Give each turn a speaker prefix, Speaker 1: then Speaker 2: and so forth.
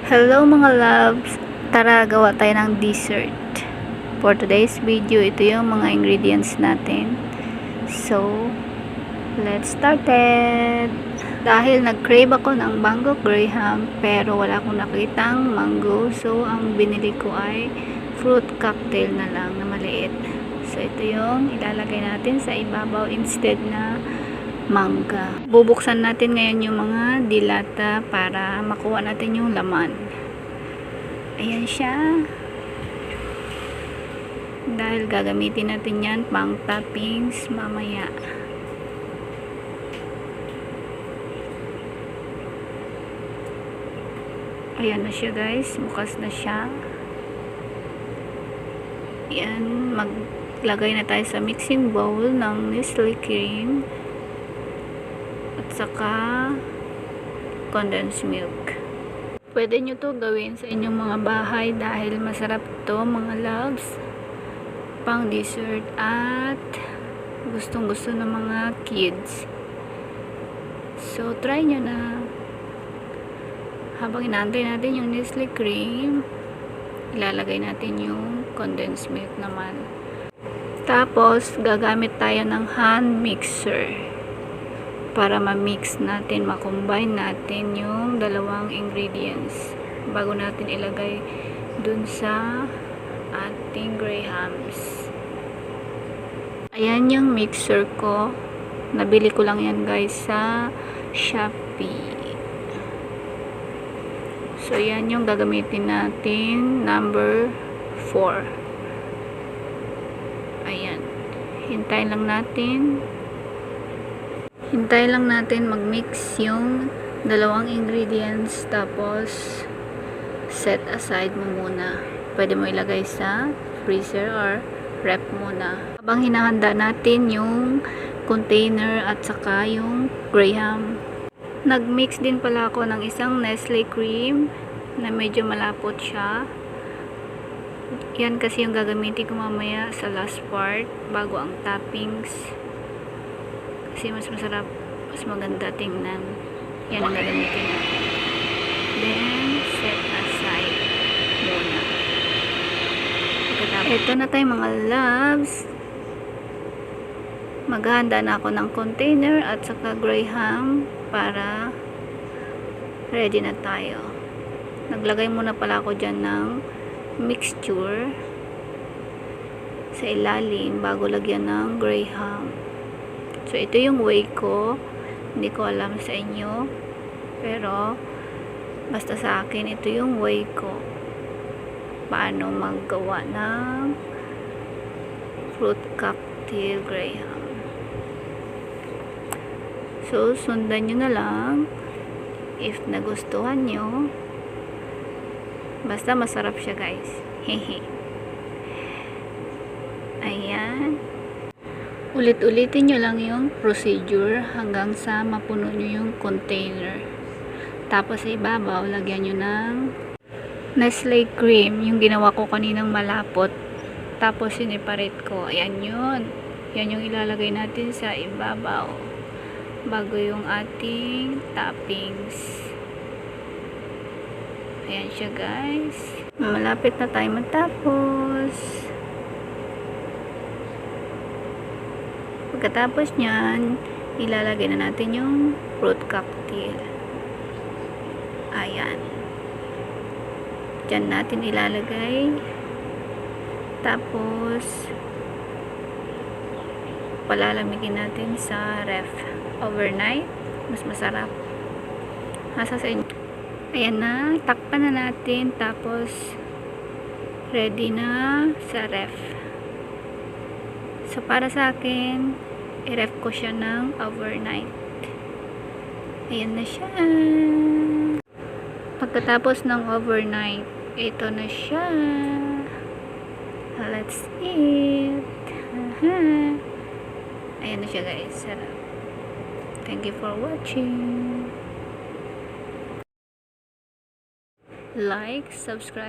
Speaker 1: Hello mga loves! Tara gawa tayo ng dessert. For today's video, ito yung mga ingredients natin. So, let's start it! Dahil nag-crave ako ng mango graham pero wala akong nakitang mango, so ang binili ko ay fruit cocktail na lang na maliit. So, ito yung ilalagay natin sa ibabaw instead na mangga. Bubuksan natin ngayon yung mga dilata para makuha natin yung laman. Ayan siya. Dahil gagamitin natin yan pang toppings mamaya. Ayan na siya guys. Bukas na siya. Ayan. Maglagay na tayo sa mixing bowl ng Nestle cream at saka condensed milk. Pwede nyo to gawin sa inyong mga bahay dahil masarap to mga loves, pang dessert at gustong gusto ng mga kids. So try nyo na. Habang inaantay natin yung Nestle cream, ilalagay natin yung condensed milk naman. Tapos gagamit tayo ng hand mixer para ma-mix natin, ma-combine natin yung dalawang ingredients bago natin ilagay dun sa ating grahams. Ayan yung mixer ko. Nabili ko lang yan guys sa Shopee. So yan yung gagamitin natin, number 4. Ayan. Hintayin lang natin mag-mix yung dalawang ingredients, tapos set aside mo muna. Pwede mo ilagay sa freezer or rep muna. Habang hinahanda natin yung container at saka yung graham. Nag-mix din pala ako ng isang Nestle cream na medyo malapot siya. Yan kasi yung gagamitin ko mamaya sa last part bago ang toppings. Kasi mas masarap, mas maganda tingnan. Yan ang gagamitin natin. Then, set aside muna. Ito na tayo mga loves. Maghahanda na ako ng container at saka graham para ready na tayo. Naglagay muna pala ako dyan ng mixture sa ilalim bago lagyan ng graham. So, ito yung way ko. Hindi ko alam sa inyo. Pero, basta sa akin, ito yung way ko. Paano maggawa ng fruit cocktail graham. So, sundan nyo na lang. If nagustuhan nyo. Basta masarap siya guys. Hehe. Ayan. Ulit-ulitin nyo lang yung procedure hanggang sa mapuno nyo yung container. Tapos sa ibabaw, lagyan nyo ng Nestle cream, yung ginawa ko kaninang malapot. Tapos siniparate ko. Ayan yun. Yan yung ilalagay natin sa ibabaw bago yung ating toppings. Ayan siya guys. Malapit na tayo matapos. Pagkatapos nyan, ilalagay na natin yung fruit cocktail. Ayan. Diyan natin ilalagay. Tapos, palalamigin natin sa ref. Overnight, mas masarap. Nasa sa inyo. Ayan na, takpan na natin. Tapos, ready na sa ref. So, para sa akin, i-ref ko siya ng overnight. Ayan na siya. Pagkatapos ng overnight, ito na siya. Let's eat. Ayan na siya guys. Sarap. Thank you for watching. like, subscribe.